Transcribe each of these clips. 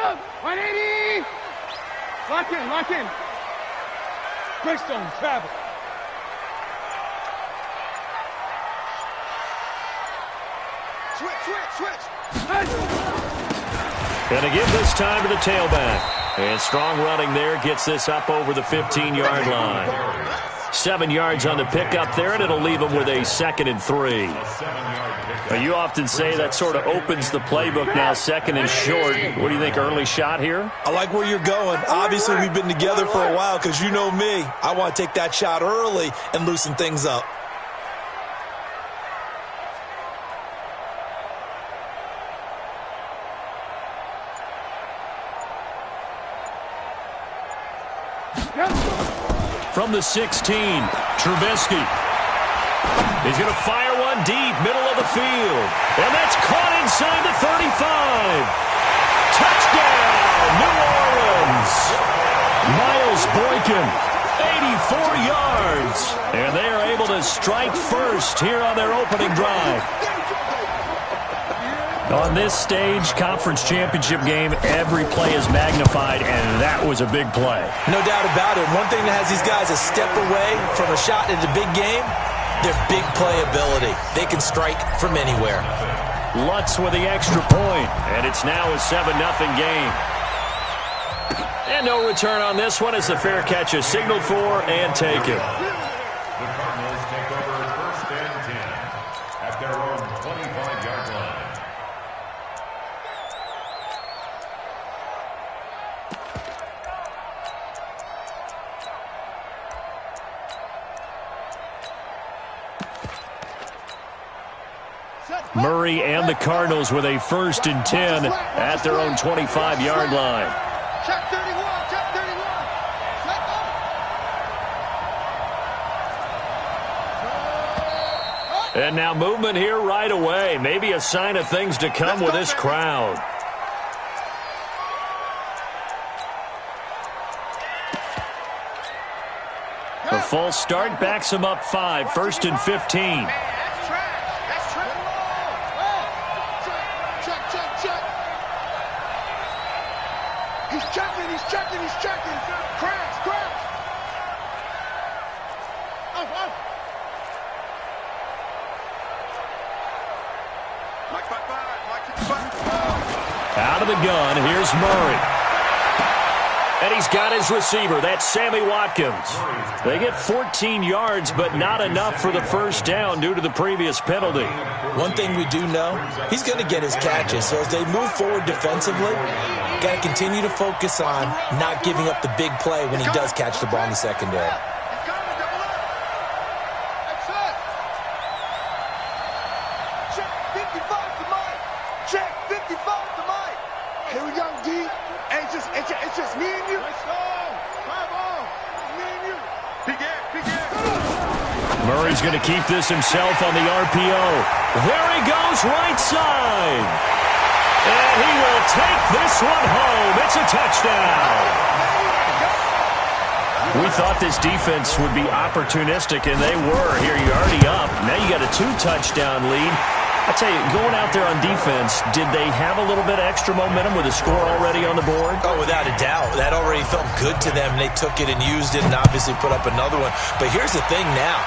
Up, 180. Lock in, lock in. Greystone, travel. Switch. Gonna give this time to the tailback. And strong running there gets this up over the 15-yard line. 7 yards on the pickup there, and it'll leave them with a 2nd and 3. Now, you often say that sort of opens the playbook now, 2nd and short. What do you think, early shot here? I like where you're going. Obviously, we've been together for a while because you know me. I want to take that shot early and loosen things up. From the 16, Trubisky. He's going to fire one deep, middle of the field. And that's caught inside the 35. Touchdown, New Orleans. Miles Boykin, 84 yards. And they are able to strike first here on their opening drive. On this stage, conference championship game, every play is magnified, and that was a big play. No doubt about it. One thing that has these guys a step away from a shot in the big game, their big playability. They can strike from anywhere. Lutz with the extra point, and it's now a 7-0 game. And no return on this one as the fair catch is signaled for and taken. The Cardinals take over 1st and 10 at their own 25-yard line. Murray and the Cardinals with a 1st and 10 at their own 25-yard line. Check 31, check 31. And now movement here right away. Maybe a sign of things to come with this crowd. A false start backs him up 5, 1st and 15. He's checking. Crash. Up. Out of the gun, here's Murray. And he's got his receiver. That's Sammy Watkins. They get 14 yards, but not enough for the 1st down due to the previous penalty. One thing we do know, he's going to get his catches. So as they move forward defensively, got to continue to focus on not giving up the big play when he does catch the ball in the secondary. Check 55 to Mike. Here we go, D. It's just me and you. Let's go. Come on. Me and you. Begin. Murray's going to keep this himself on the RPO. There he goes, right side. And he will take this one home. It's a touchdown. We thought this defense would be opportunistic, and they were. Here, you're already up. Now you got a 2-touchdown lead. I tell you, going out there on defense, did they have a little bit of extra momentum with a score already on the board? Oh, without a doubt. That already felt good to them. They took it and used it and obviously put up another one. But here's the thing now.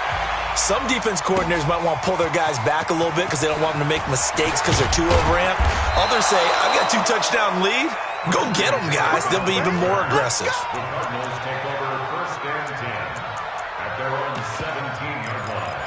Some defense coordinators might want to pull their guys back a little bit because they don't want them to make mistakes because they're too overamped. Others say, I've got a 2-touchdown lead. Go get them, guys. They'll be even more aggressive. The Cardinals take over 1st and 10 at their own 17-yard line.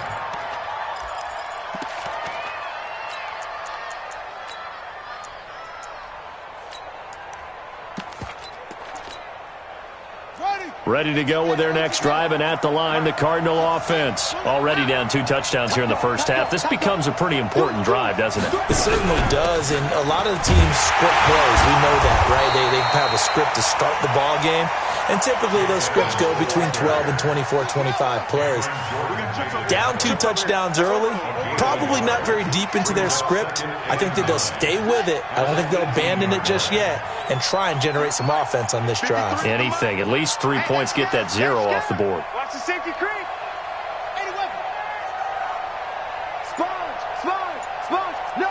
Ready to go with their next drive, and at the line, the Cardinal offense. Already down 2 touchdowns here in the 1st half. This becomes a pretty important drive, doesn't it? It certainly does, and a lot of the teams script plays. We know that, right? They have a script to start the ball game, and typically those scripts go between 12 and 24, 25 plays. Down 2 touchdowns early, probably not very deep into their script. I think that they'll stay with it. I don't think they'll abandon it just yet and try and generate some offense on this drive. Anything. At least 3 points, get that 0 off the board. Watch the safety creep. 81. Sponge. No.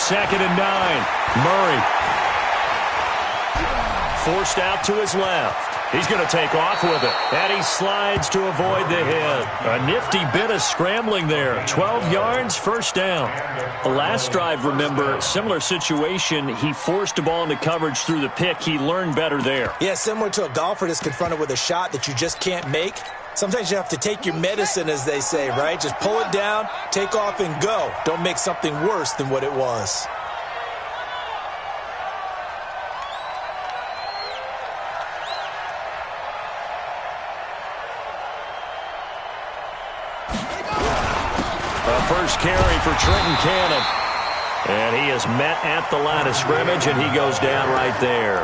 2nd and 9. Murray. Forced out to his left. He's going to take off with it. And he slides to avoid the hit. A nifty bit of scrambling there. 12 yards, first down. The last drive, remember, similar situation. He forced the ball into coverage through the pick. He learned better there. Yeah, similar to a golfer that's confronted with a shot that you just can't make. Sometimes you have to take your medicine, as they say, right? Just pull it down, take off, and go. Don't make something worse than what it was. First carry for Trenton Cannon. And he is met at the line of scrimmage, and he goes down right there.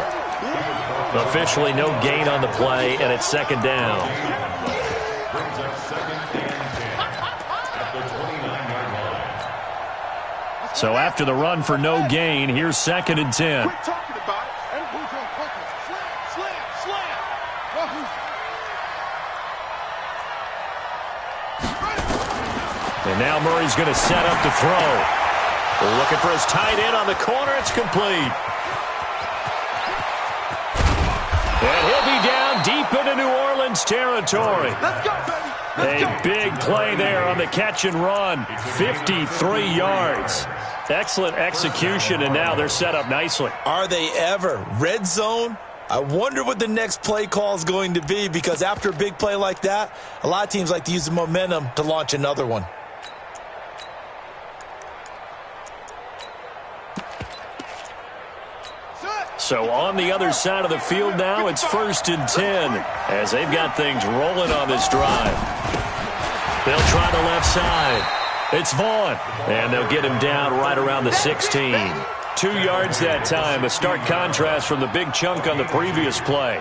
Officially no gain on the play, and it's 2nd down. Brings up 2nd and 10 at the 29-yard line. So after the run for no gain, here's 2nd and 10. Quit talking about it and move on quickly. Slam. And now Murray's going to set up to throw. Looking for his tight end on the corner. It's complete. And he'll be down deep into New Orleans territory. Let's go, baby. A big play there on the catch and run. 53 yards. Excellent execution, and now they're set up nicely. Are they ever? Red zone? I wonder what the next play call is going to be, because after a big play like that, a lot of teams like to use the momentum to launch another one. So on the other side of the field now, it's 1st and 10 as they've got things rolling on this drive. They'll try the left side. It's Vaughn, and they'll get him down right around the 16. 2 yards that time, a stark contrast from the big chunk on the previous play.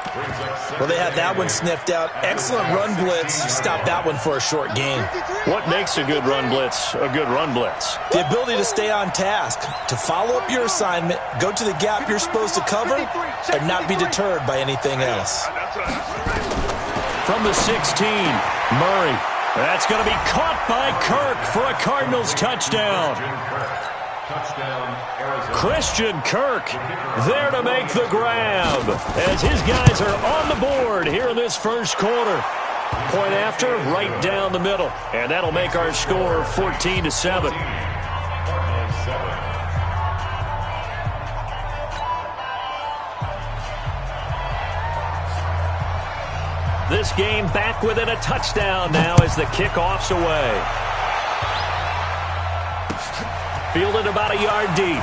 Well, they had that one sniffed out. Excellent run blitz. Stopped that one for a short gain. What makes a good run blitz a good run blitz? The ability to stay on task, to follow up your assignment, go to the gap you're supposed to cover, and not be deterred by anything else. From the 16, Murray. That's going to be caught by Kirk for a Cardinals touchdown. Christian Kirk there to make the grab as his guys are on the board here in this first quarter. Point after, right down the middle. And that'll make our score 14-7. This game back within a touchdown now as the kickoff's away. Fielded about a yard deep.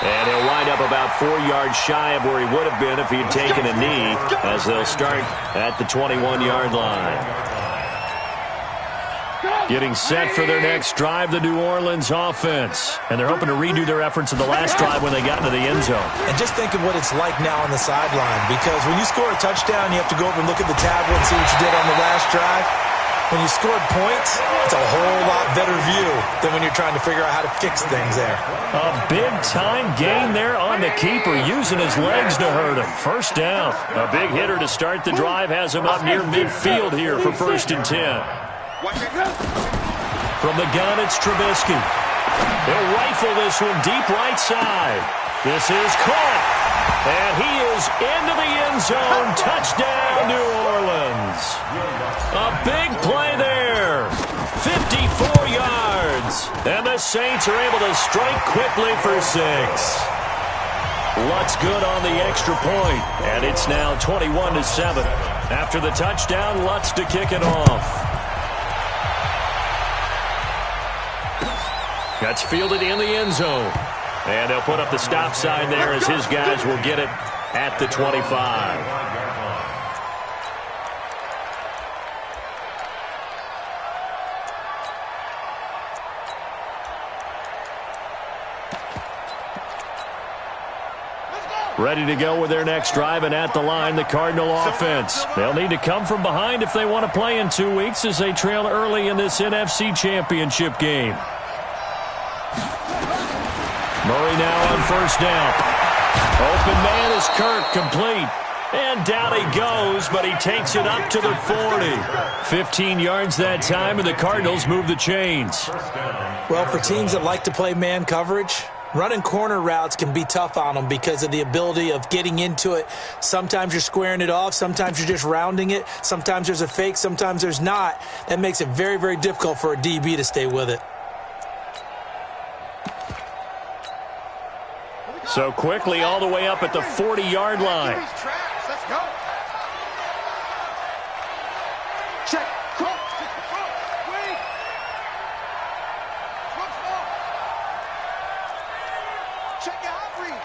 And he'll wind up about 4 yards shy of where he would have been if he had taken a knee, as they'll start at the 21-yard line. Getting set for their next drive, the New Orleans offense. And they're hoping to redo their efforts in the last drive when they got into the end zone. And just think of what it's like now on the sideline, because when you score a touchdown, you have to go over and look at the tablet and see what you did on the last drive. When you scored points, it's a whole lot better view than when you're trying to figure out how to fix things there. A big-time gain there on the keeper, using his legs to hurt him. First down. A big hitter to start the drive has him up near midfield here for 1st and 10. From the gun, it's Trubisky. He'll rifle this one deep right side. This is caught. And he is into the end zone. Touchdown, New Orleans. A big play there. 54 yards. And the Saints are able to strike quickly for 6. Lutz good on the extra point. And it's now 21-7. After the touchdown, Lutz to kick it off. That's fielded in the end zone. And they'll put up the stop sign there as his guys will get it at the 25. Ready to go with their next drive, and at the line, the Cardinal offense. They'll need to come from behind if they want to play in 2 weeks as they trail early in this NFC Championship game. Murray now on first down. Open man is Kirk, complete. And down he goes, but he takes it up to the 40. 15 yards that time, and the Cardinals move the chains. Well, for teams that like to play man coverage, running corner routes can be tough on them because of the ability of getting into it. Sometimes you're squaring it off. Sometimes you're just rounding it. Sometimes there's a fake. Sometimes there's not. That makes it very, very difficult for a DB to stay with it. So quickly all the way up at the 40-yard line. Let's go. Check. Wait. Check your hot read.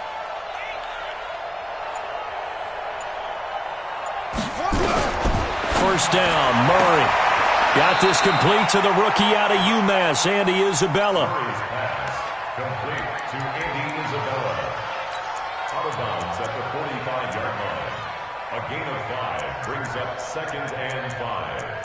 First down, Murray. Got this complete to the rookie out of UMass, Andy Isabella. Complete to Andy Isabella. Out of bounds at the 45-yard line. A gain of 5 brings up 2nd and 5.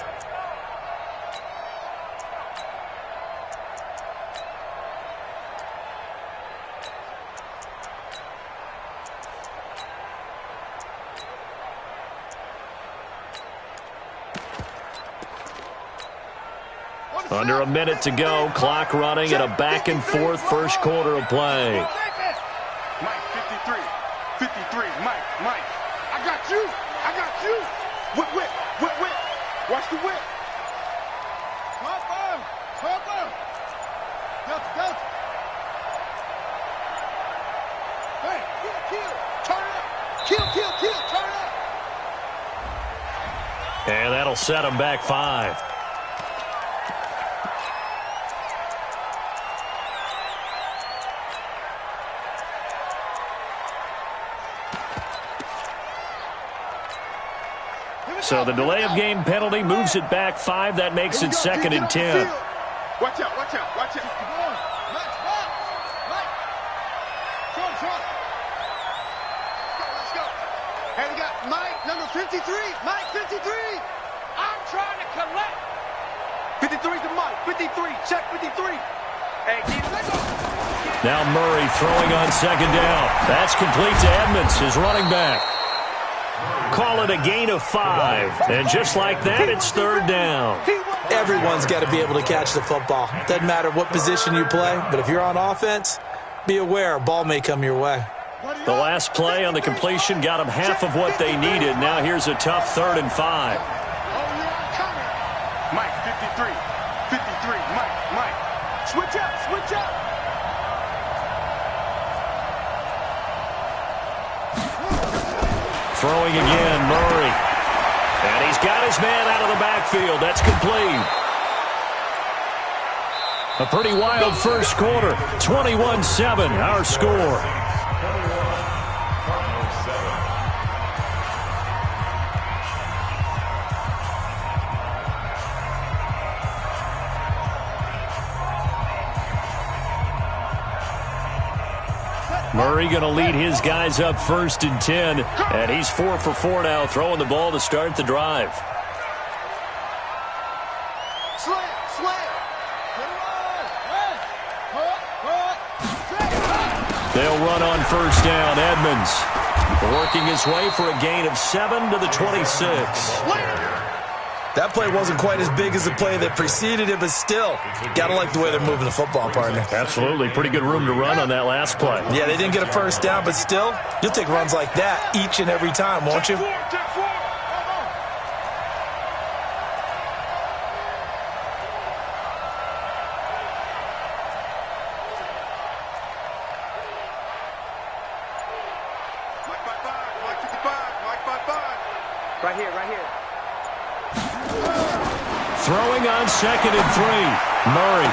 Under a minute to go, clock running, and a back-and-forth first quarter of play. Mike, 53, Mike. I got you. Whip. Watch the whip. Pumper. Go. Hey, kill. Turn up. Kill, turn up. And that'll set him back 5. So the delay of game penalty moves it back 5. That makes it 2nd and 10. Watch out. Mike. Let's go. Hey, we got Mike, number 53. Mike, 53. I'm trying to collect. 53's the Mike. 53. Check 53. Hey, let's go. Now Murray throwing on 2nd down. That's complete to Edmonds, his running back. Call it a gain of 5. And just like that, it's 3rd down. Everyone's got to be able to catch the football. Doesn't matter what position you play, but if you're on offense, be aware a ball may come your way. The last play on the completion got them half of what they needed. Now here's a tough 3rd and 5. Mike, 53. Mike. Switch up. Throwing again, Murray. And he's got his man out of the backfield. That's complete. A pretty wild first quarter. 21-7, our score. Murray going to lead his guys up 1st and 10. And he's 4 for 4 now, throwing the ball to start the drive. They'll run on 1st down. Edmonds working his way for a gain of 7 to the 26. That play wasn't quite as big as the play that preceded it, but still, got to like the way they're moving the football, partner. Absolutely. Pretty good room to run on that last play. Yeah, they didn't get a 1st down, but still, you'll take runs like that each and every time, won't you? Right here. Throwing on 2nd and 3. Murray.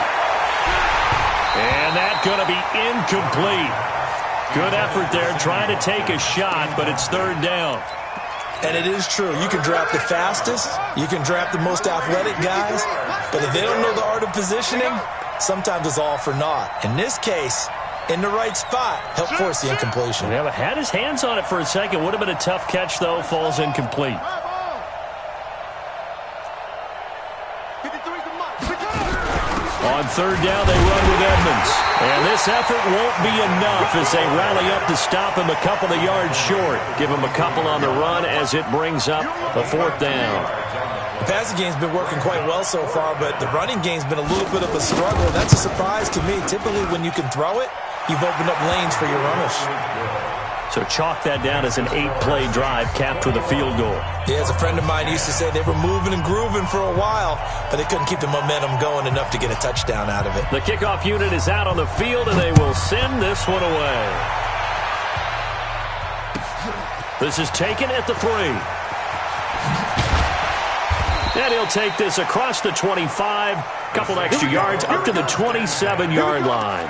And that's going to be incomplete. Good effort there trying to take a shot, but it's 3rd down. And it is true. You can draft the fastest. You can draft the most athletic guys. But if they don't know the art of positioning, sometimes it's all for naught. In this case, in the right spot, help force the incompletion. Yeah, but had his hands on it for a second. Would have been a tough catch, though. Falls incomplete. On third down, they run with Edmonds. And this effort won't be enough as they rally up to stop him a couple of yards short. Give him a couple on the run as it brings up a fourth down. The passing game's been working quite well so far, but the running game's been a little bit of a struggle. That's a surprise to me. Typically, when you can throw it, you've opened up lanes for your runners. So chalk that down as an 8-play drive capped with a field goal. Yeah, as a friend of mine used to say, they were moving and grooving for a while, but they couldn't keep the momentum going enough to get a touchdown out of it. The kickoff unit is out on the field, and they will send this one away. This is taken at the 3. And he'll take this across the 25, couple extra yards up to the 27-yard line.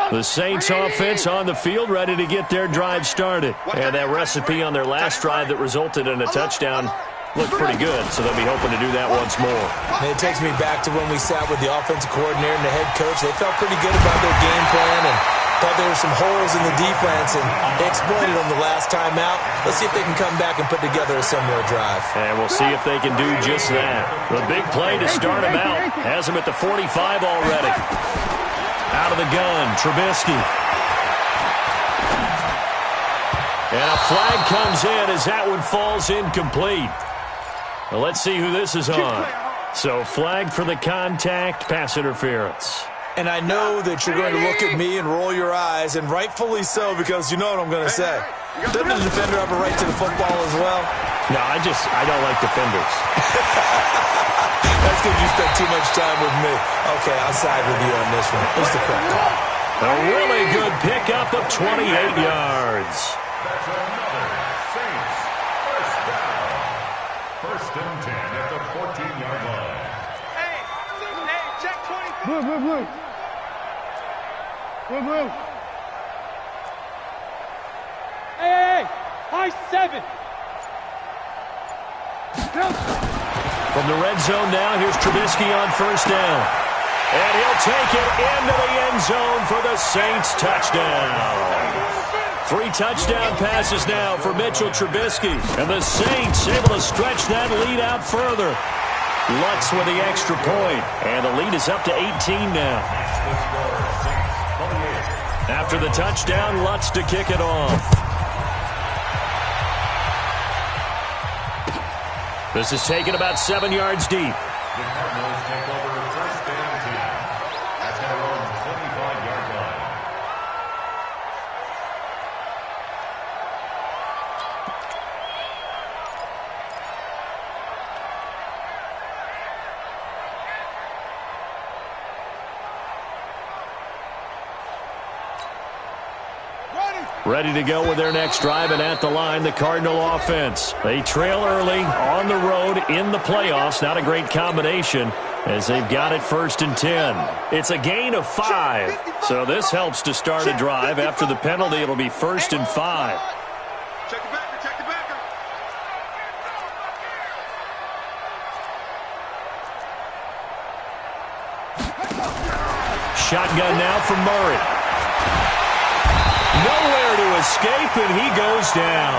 The Saints offense on the field, ready to get their drive started. And that recipe on their last drive that resulted in a touchdown looked pretty good, so they'll be hoping to do that once more. And it takes me back to when we sat with the offensive coordinator and the head coach. They felt pretty good about their game plan and thought there were some holes in the defense, and they exploited them the last time out. Let's see if they can come back and put together a similar drive. And we'll see if they can do just that. The big play to start him out has him at the 45 already. Out of the gun, Trubisky. And a flag comes in as that one falls incomplete. Well, let's see who this is on. So flag for the contact, pass interference. And I know that you're going to look at me and roll your eyes, and rightfully so, because you know what I'm going to say. Doesn't the defender have a right to the football as well? No, I don't like defenders. That's because you spent too much time with me. Okay, I'll side with you on this one. What's the correct call? A really good pickup of 28 yards. That's another Saints first down. First and 10 at the 14-yard line. Hey, check 24. Blue. Hey, high 7. From the red zone now, here's Trubisky on first down. And he'll take it into the end zone for the Saints touchdown. 3 touchdown passes now for Mitchell Trubisky. And the Saints able to stretch that lead out further. Lutz with the extra point. And the lead is up to 18 now. After the touchdown, Lutz to kick it off. This is taken about 7 yards deep. The Cardinals take over first and 10 at their own 25-yard line. Ready to go with their next drive, and at the line, the Cardinal offense. They trail early on the road in the playoffs. Not a great combination as they've got it first and 10. It's a gain of 5. So this helps to start a drive. After the penalty, it'll be first and 5. Check the backer, check the backer. Shotgun now from Murray. Nowhere to escape, and he goes down.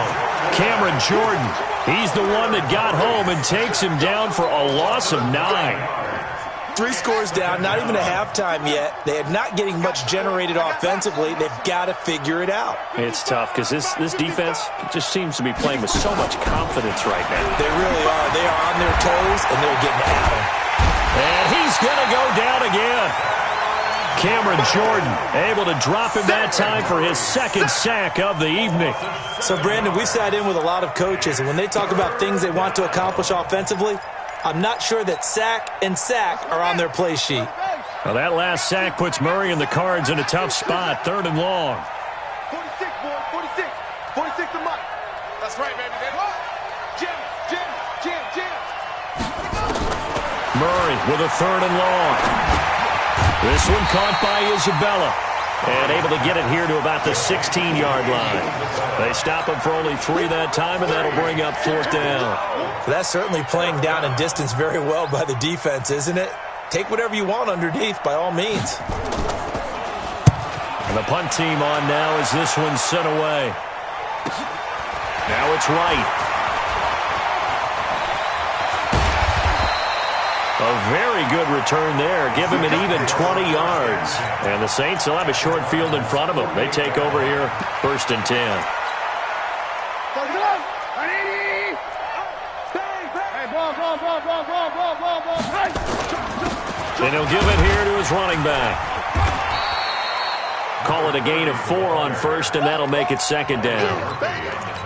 Cameron Jordan, he's the one that got home and takes him down for a loss of 9. 3 scores down, not even a halftime yet. They are not getting much generated offensively. They've got to figure it out. It's tough because this defense just seems to be playing with so much confidence right now. They really are. They are on their toes, and they're getting at them. And he's going to go down again. Cameron Jordan able to drop him that time for his second sack of the evening. So, Brandon, we've sat in with a lot of coaches, and when they talk about things they want to accomplish offensively, I'm not sure that sack and sack are on their play sheet. Well, that last sack puts Murray and the Cards in a tough spot, 3rd and long. 46, boy, 46. 46 to Mike. That's right, baby. Jim. Murray with a 3rd and long. This one caught by Isabella. And able to get it here to about the 16-yard line. They stop him for only 3 that time, and that'll bring up 4th down. That's certainly playing down and distance very well by the defense, isn't it? Take whatever you want underneath, by all means. And the punt team on now as this one's sent away. Now it's Wright. A very good return there. Give him an even 20 yards. And the Saints will have a short field in front of them. They take over here, 1st and 10. And he'll give it here to his running back. Call it a gain of 4 on 1st, and that'll make it 2nd down.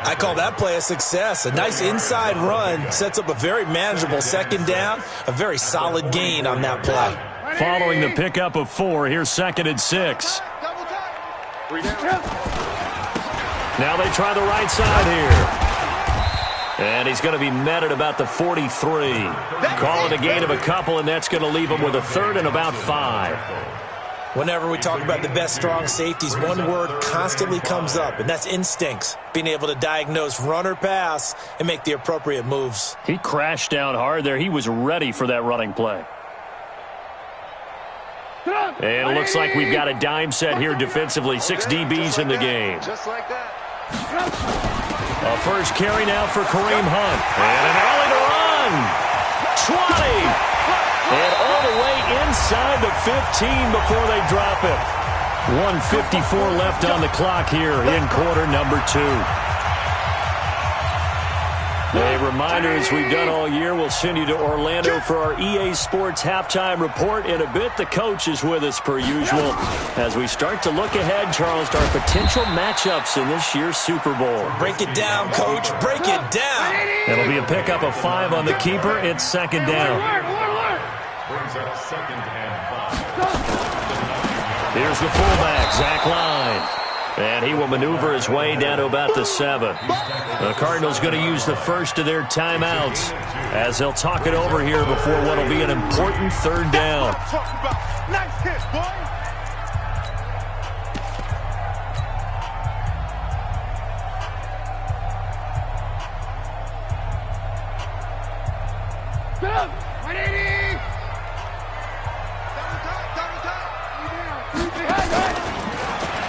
I call that play a success. A nice inside run sets up a very manageable 2nd down. A very solid gain on that play. Following the pickup of 4, here's 2nd and 6. Now they try the right side here. And he's going to be met at about the 43. Call it a gain of a couple, and that's going to leave him with a 3rd and about 5. Whenever we talk about the best strong safeties, one word constantly comes up, and that's instincts. Being able to diagnose run or pass and make the appropriate moves. He crashed down hard there. He was ready for that running play. And it looks like we've got a dime set here defensively. 6 DBs in the game. Just like that. A first carry now for Kareem Hunt. And an early to run. 20. And all the way inside the 15 before they drop it. 1:54 left on the clock here in quarter number 2. A reminder, as we've done all year, we'll send you to Orlando for our EA Sports halftime report. In a bit, the coach is with us per usual as we start to look ahead, Charles, to our potential matchups in this year's Super Bowl. Break it down, Coach. Break it down. It'll be a pickup of 5 on the keeper. It's 2nd down. Brings up 2nd and 5. Here's the fullback, Zach Line. And he will maneuver his way down to about the 7. The Cardinals going to use the first of their timeouts as they'll talk it over here before what will be an important 3rd down. Nice hit, boy.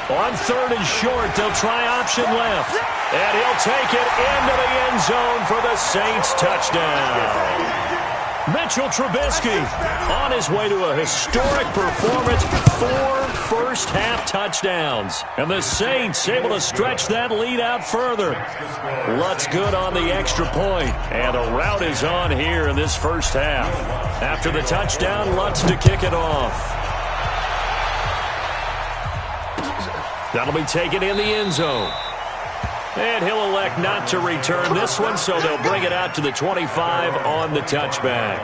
On 3rd and short, they'll try option left. And he'll take it into the end zone for the Saints touchdown. Mitchell Trubisky on his way to a historic performance. 4 first-half touchdowns. And the Saints able to stretch that lead out further. Lutz good on the extra point. And the route is on here in this first half. After the touchdown, Lutz to kick it off. That'll be taken in the end zone. And he'll elect not to return this one, so they'll bring it out to the 25 on the touchback.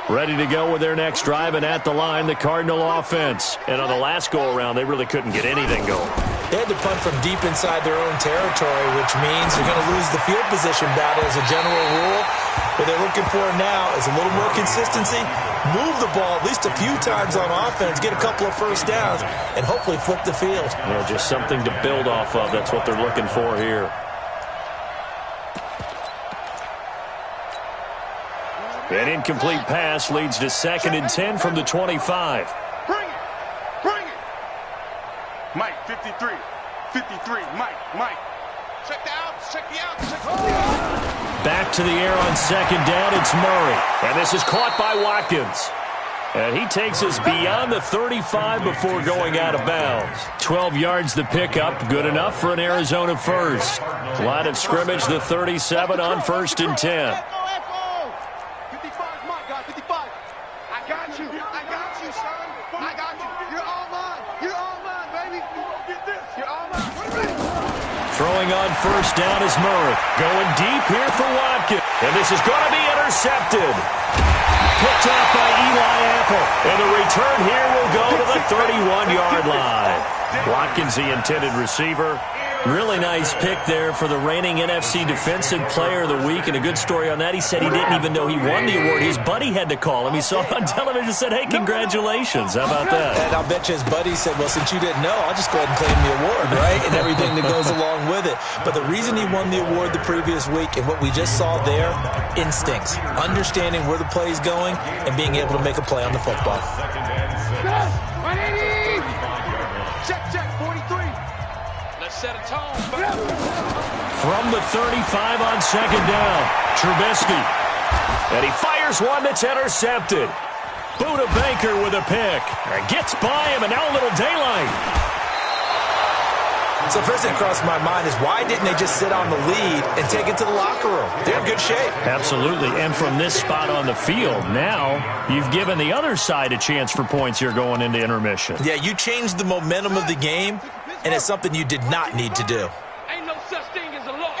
Ready to go with their next drive, and at the line, the Cardinal offense. And on the last go-around, they really couldn't get anything going. They had to punt from deep inside their own territory, which means they're going to lose the field position battle as a general rule. What they're looking for now is a little more consistency, move the ball at least a few times on offense, get a couple of first downs, and hopefully flip the field. Yeah, just something to build off of. That's what they're looking for here. An incomplete pass leads to 2nd and 10 from the 25. Bring it. Bring it. Mike, 53. 53. Mike. Check the outs. Check the outs. Check the outs. Back to the air on 2nd down. It's Murray. And this is caught by Watkins. And he takes us beyond the 35 before going out of bounds. 12 yards the pickup. Good enough for an Arizona first. Line of scrimmage, the 37 on 1st and 10. Throwing on 1st down is Murray. Going deep here for Watkins. And this is going to be intercepted. Picked off by Eli Apple. And the return here will go to the 31-yard line. Watkins, the intended receiver. Really nice pick there for the reigning NFC Defensive Player of the Week. And a good story on that. He said he didn't even know he won the award. His buddy had to call him. He saw it on television and said, hey, congratulations. How about that? And I'll bet you his buddy said, well, since you didn't know, I'll just go ahead and claim the award, right? And everything that goes along with it. But the reason he won the award the previous week and what we just saw there, instincts. Understanding where the play is going and being able to make a play on the football. 180! set a tone. From the 35 on second down, Trubisky. And he fires one that's intercepted. Buda Baker with a pick. Gets by him, and now a little daylight. So first thing crossed my mind is why didn't they just sit on the lead and take it to the locker room? They're in good shape. Absolutely, and from this spot on the field, now you've given the other side a chance for points here going into intermission. Yeah, you changed the momentum of the game, and it's something you did not need to do. Ain't no such thing as a loss.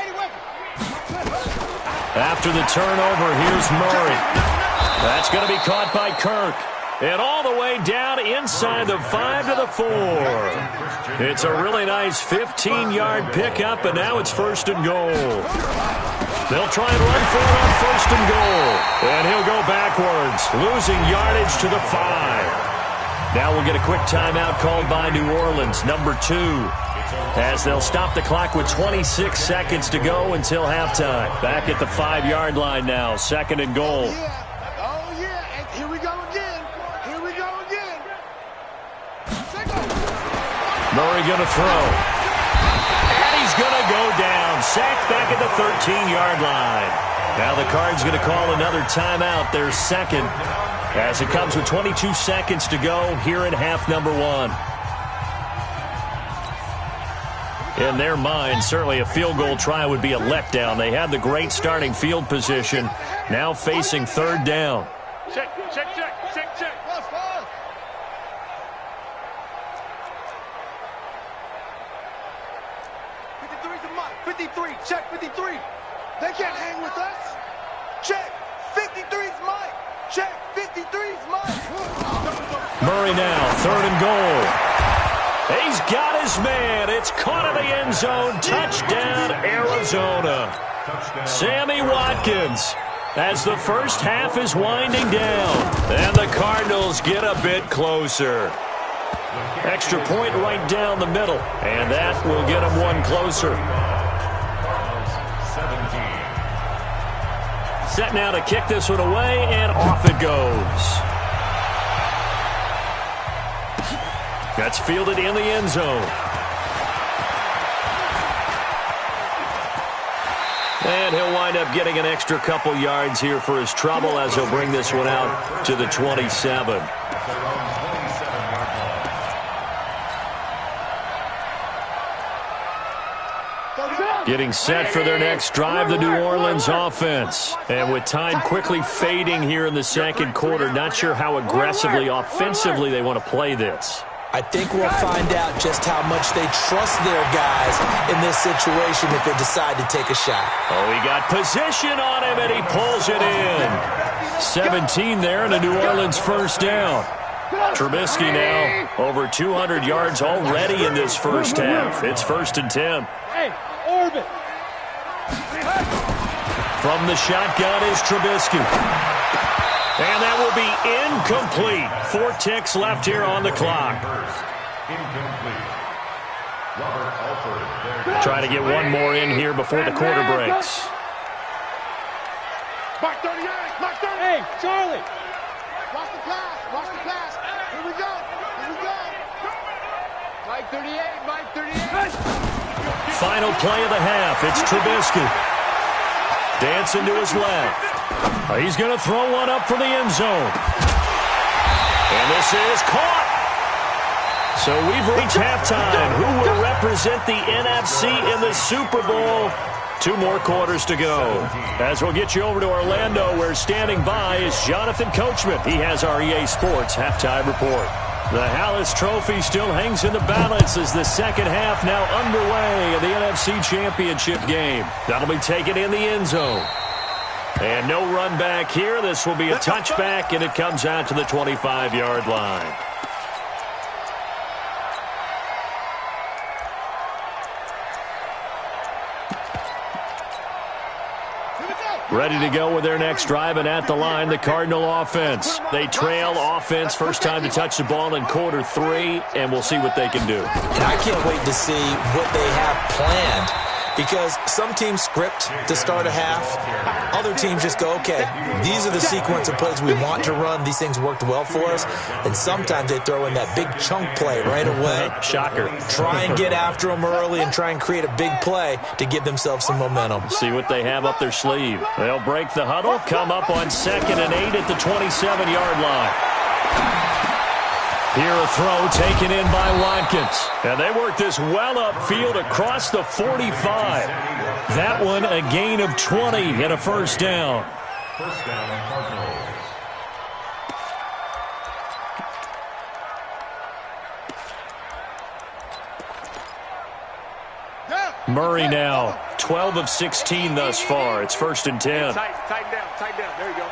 After the turnover, here's Murray. That's going to be caught by Kirk. And all the way down inside the 5 to the 4. It's a really nice 15-yard pickup, and now it's first and goal. They'll try and run for it on first and goal. And he'll go backwards, losing yardage to the 5. Now we'll get a quick timeout called by New Orleans, number 2. As they'll stop the clock with 26 seconds to go until halftime. Back at the 5-yard line now, second and goal. Oh, yeah. And here we go again. Here we go again. Murray going to throw. And he's going to go down. Sacked back at the 13-yard line. Now the Cards going to call another timeout, their second, as it comes with 22 seconds to go here in half number 1. In their mind, certainly a field goal try would be a letdown. They had the great starting field position, now facing third down. Check. 53, check 53. They can't hang with us. Check 53's Mike. Check 53's Mike. Murray now, third and goal. He's got his man. It's caught in the end zone. Touchdown, Arizona. Sammy Watkins, as the first half is winding down. And the Cardinals get a bit closer. Extra point right down the middle. And that will get them one closer. Set now to kick this one away, and off it goes. That's fielded in the end zone. And he'll wind up getting an extra couple yards here for his trouble as he'll bring this one out to the 27. Getting set for their next drive, the New Orleans offense. And with time quickly fading here in the second quarter, not sure how aggressively, offensively they want to play this. I think we'll find out just how much they trust their guys in this situation if they decide to take a shot. Oh, he got position on him, and he pulls it in. 17 there, and a New Orleans first down. Trubisky now over 200 yards already in this first half. It's first and 10. Hey, orbit. From the shotgun is Trubisky. And that will be incomplete. 4 ticks left here on the clock. Try to get one more in here before the quarter breaks. Mark 38, Mark 38. Hey, Charlie. Watch the pass, watch the pass. Here we go, here we go. Mike 38, Mike 38. Final play of the half. It's Trubisky. Dancing to his left. He's going to throw one up for the end zone. And this is caught. So we've reached halftime. Who will represent the NFC in the Super Bowl? 2 more quarters to go. As we'll get you over to Orlando, where standing by is Jonathan Coachman. He has our EA Sports halftime report. The Hallis Trophy still hangs in the balance as the second half now underway in the NFC Championship game. That'll be taken in the end zone. And no run back here. This will be a touchback, and it comes out to the 25-yard line. Ready to go with their next drive, and at the line, the Cardinal offense. They trail offense, first time to touch the ball in quarter 3, and we'll see what they can do. And I can't wait to see what they have planned because some teams script to start a half. Other teams just go, okay, these are the sequence of plays we want to run. These things worked well for us. And sometimes they throw in that big chunk play right away. Shocker. Try and get after them early and try and create a big play to give themselves some momentum. See what they have up their sleeve. They'll break the huddle, come up on 2nd and 8 at the 27-yard line. Here a throw taken in by Watkins. And they work this well upfield across the 45. That one a gain of 20 and a first down. First down, Cardinals. Murray now, 12 of 16 thus far. It's 1st and 10. Tighten down. There you go.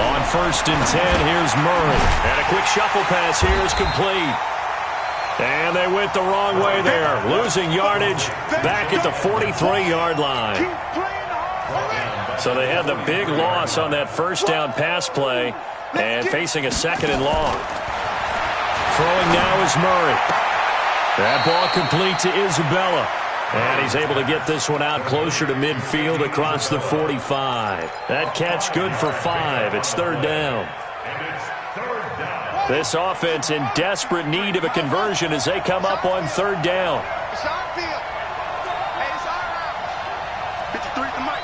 On 1st and 10, here's Murray. And a quick shuffle pass here is complete. And they went the wrong way there, losing yardage back at the 43-yard line. So they had the big loss on that first down pass play and facing a 2nd and long. Throwing now is Murray. That ball complete to Isabella. And he's able to get this one out closer to midfield across the 45. That catch good for 5. It's 3rd down. This offense in desperate need of a conversion as they come up on 3rd down. It's our field. Hey, it's our route. 53 is the mic.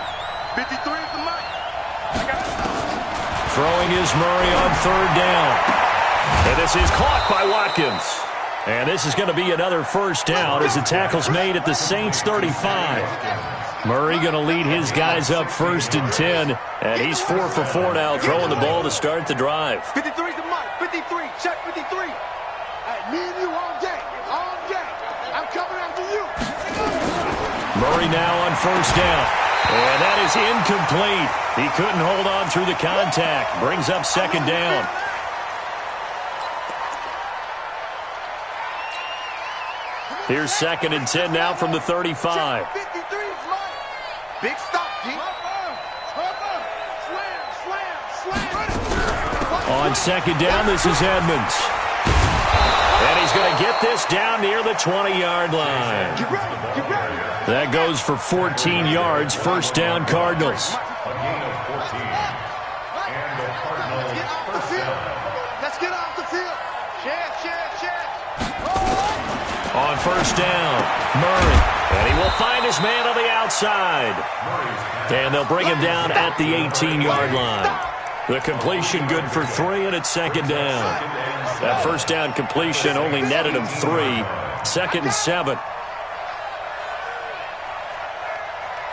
53 is the mic. Throwing is Murray on 3rd down. And this is caught by Watkins. And this is going to be another first down as the tackle's made at the Saints 35. Murray going to lead his guys up 1st and 10. And he's 4 for 4 now, throwing the ball to start the drive. 53 is the mic. 53. Check 53. Hey, me and you all day. All day. I'm coming after you. Murray now on 1st down. And that is incomplete. He couldn't hold on through the contact. Brings up 2nd down. Here's 2nd and 10 now from the 35. 53 is mine. Big stop, D. On 2nd down, this is Edmonds. And he's going to get this down near the 20-yard line. Get ready. That goes for 14 yards. First down, Cardinals. A gain of 14. And the Cardinals first down. Let's get off the field. Share. On 1st down, Murray. And he will find his man on the outside. And they'll bring him down at the 18-yard line. The completion good for 3, and it's 2nd down. That first down completion only netted him 3. 2nd and 7.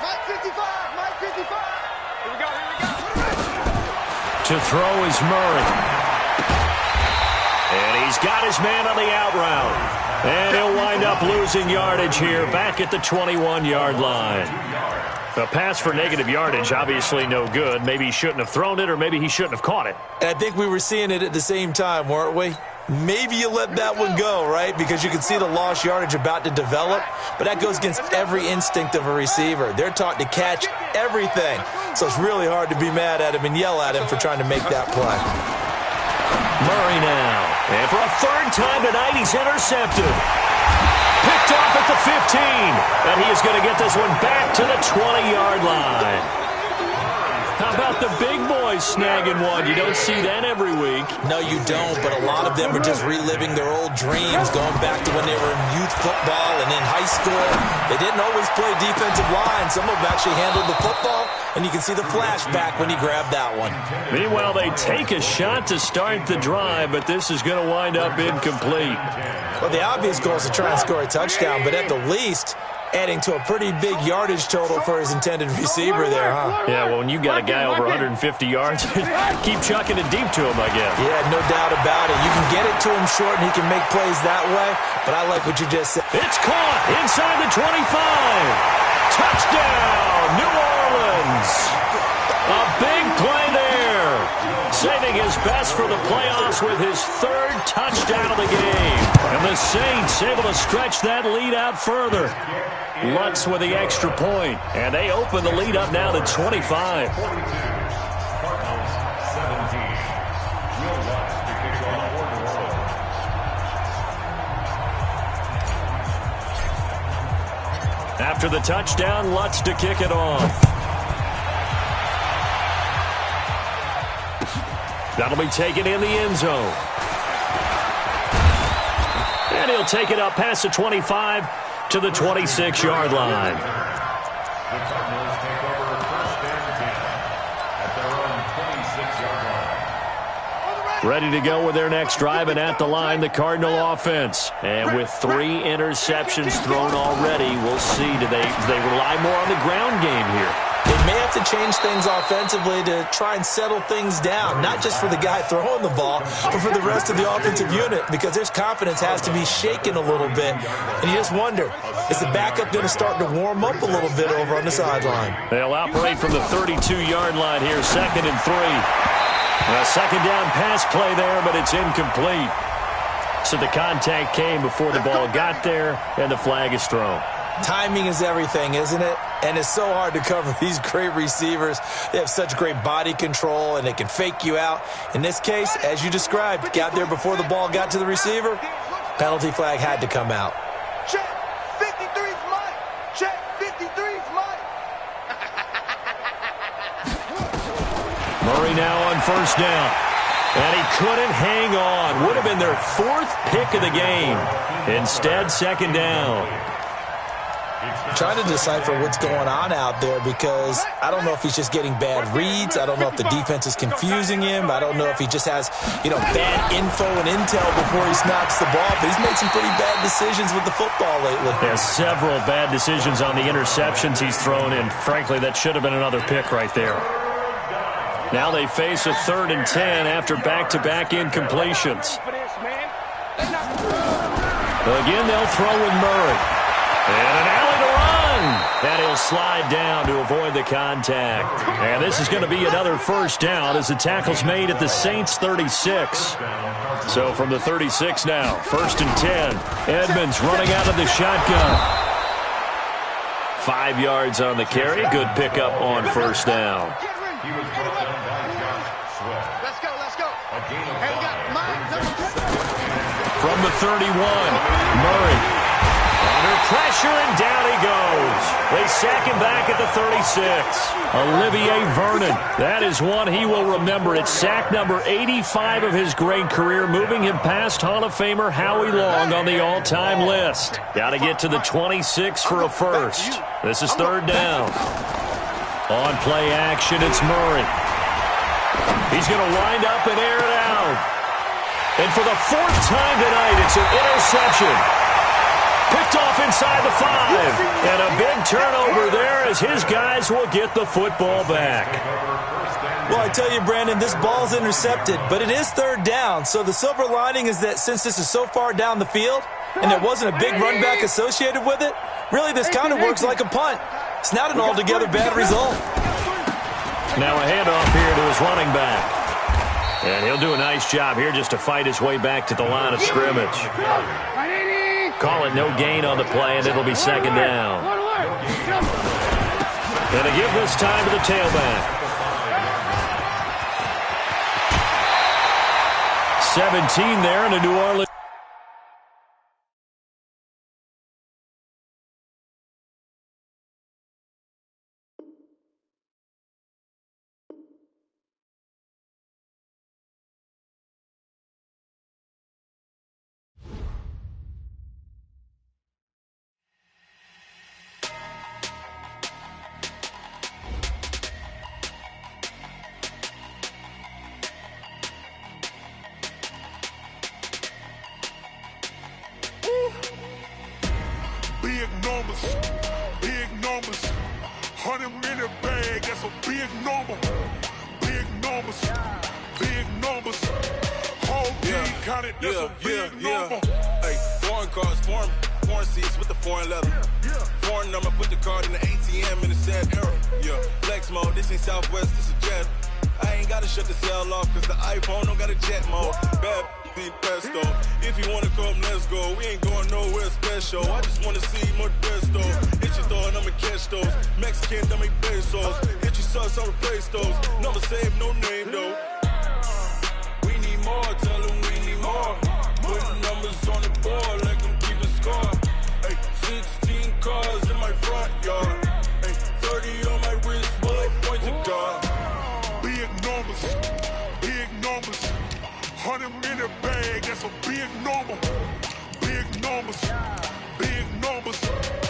Mike 55. Mike 55. Here we go. To throw is Murray. And he's got his man on the out route. And he'll wind up losing yardage here back at the 21-yard line. A pass for negative yardage, obviously no good. Maybe he shouldn't have thrown it, or maybe he shouldn't have caught it. I think we were seeing it at the same time, weren't we? Maybe you let that one go, right? Because you can see the lost yardage about to develop. But that goes against every instinct of a receiver. They're taught to catch everything. So it's really hard to be mad at him and yell at him for trying to make that play. Murray now. And for a 3rd time tonight, he's intercepted. Picked off at the 15. And he is going to get this one back to the 20-yard line. How about the big boys snagging one? You don't see that every week. No, you don't, but a lot of them are just reliving their old dreams, going back to when they were in youth football and in high school. They didn't always play defensive line. Some of them actually handled the football, and you can see the flashback when he grabbed that one. Meanwhile, they take a shot to start the drive, but this is going to wind up incomplete. Well, the obvious goal is to try and score a touchdown, but at the least, adding to a pretty big yardage total for his intended receiver there, huh? Yeah, well, when you got a guy over 150 yards, keep chucking it deep to him, I guess. Yeah, no doubt about it. You can get it to him short, and he can make plays that way, but I like what you just said. It's caught inside the 25. Touchdown, New Orleans. A big play there. Saving his best for the playoffs with his 3rd touchdown of the game. And the Saints able to stretch that lead out further. Lutz with the extra point. And they open the lead up now to 25. Cardinals 17. Will Lutz to kick off for New Orleans. after the touchdown, Lutz to kick it off. That'll be taken in the end zone. And he'll take it up past the 25 to the 26-yard line. The Cardinals take over first and 10 at their own 26-yard line. Ready to go with their next drive, and at the line, the Cardinal offense. And with 3 interceptions thrown already, we'll see. Do they rely more on the ground game here? They may have to change things offensively to try and settle things down, not just for the guy throwing the ball, but for the rest of the offensive unit, because their confidence has to be shaken a little bit. And you just wonder, is the backup going to start to warm up a little bit over on the sideline? They'll operate from the 32-yard line here, 2nd and 3. A second down pass play there, but it's incomplete. So the contact came before the ball got there, and the flag is thrown. Timing is everything, isn't it? And it's so hard to cover these great receivers. They have such great body control, and they can fake you out. In this case, as you described, got there before the ball got to the receiver. Penalty flag had to come out. Check 53's Mike. Check 53's Mike. Murray now on first down. And he couldn't hang on. Would have been their 4th pick of the game. Instead, 2nd down. Trying to decipher what's going on out there, because I don't know if he's just getting bad reads. I don't know if the defense is confusing him. I don't know if he just has, bad info and intel before he snaps the ball. But he's made some pretty bad decisions with the football lately. Yeah, several bad decisions on the interceptions he's thrown in. Frankly, that should have been another pick right there. Now they face a 3rd and 10 after back-to-back incompletions. Again, they'll throw with Murray. And an alley to run. And he'll slide down to avoid the contact. And this is going to be another first down as the tackle's made at the Saints' 36. So from the 36 now, 1st and 10. Edmonds running out of the shotgun. 5 yards on the carry. Good pickup on first down. He was brought down by Josh Sweat. Let's go, let's go. A gain of Hey, we got 5. From the 31, Murray. Under pressure, and down he goes. They sack him back at the 36. Olivier Vernon. That is one he will remember. It's sack number 85 of his great career, moving him past Hall of Famer Howie Long on the all-time list. Got to get to the 26 for a first. This is 3rd down. On play action, it's Murray. He's going to wind up and air it out. And for the 4th time tonight, it's an interception. Picked off inside the 5. And a big turnover there as his guys will get the football back. Well, I tell you, Brandon, this ball's intercepted, but it is 3rd down. So the silver lining is that since this is so far down the field and there wasn't a big run back associated with it, really this kind of works like a punt. It's not an altogether bad result. Now a handoff here to his running back. And he'll do a nice job here just to fight his way back to the line of scrimmage. Call it no gain on the play, and it'll be 2nd down. And to give this time to the tailback. 17 there in the New Orleans. Big numbers, 100 minute bag, that's a big number. Big numbers, whole team counted, that's a big number. Hey, foreign cars, foreign seats with the foreign leather. Foreign number, put the card in the ATM in the sad era. Yeah, flex mode, this ain't Southwest, this is Jet. I ain't gotta shut the cell off, cause the iPhone don't got a jet mode. Bad pesto. If you wanna come, let's go. We ain't going nowhere special. I just wanna see more Modesto. Hit your thought, I'ma catch those. Mexican, I make pesos. Hit your sauce, I'll replace those. Number save, no name though. We need more, tell them we need more. Put numbers on the board, like them keep a score. Hey, 16 cars in my front. him in the bag, that's a big number. Big numbers, big numbers.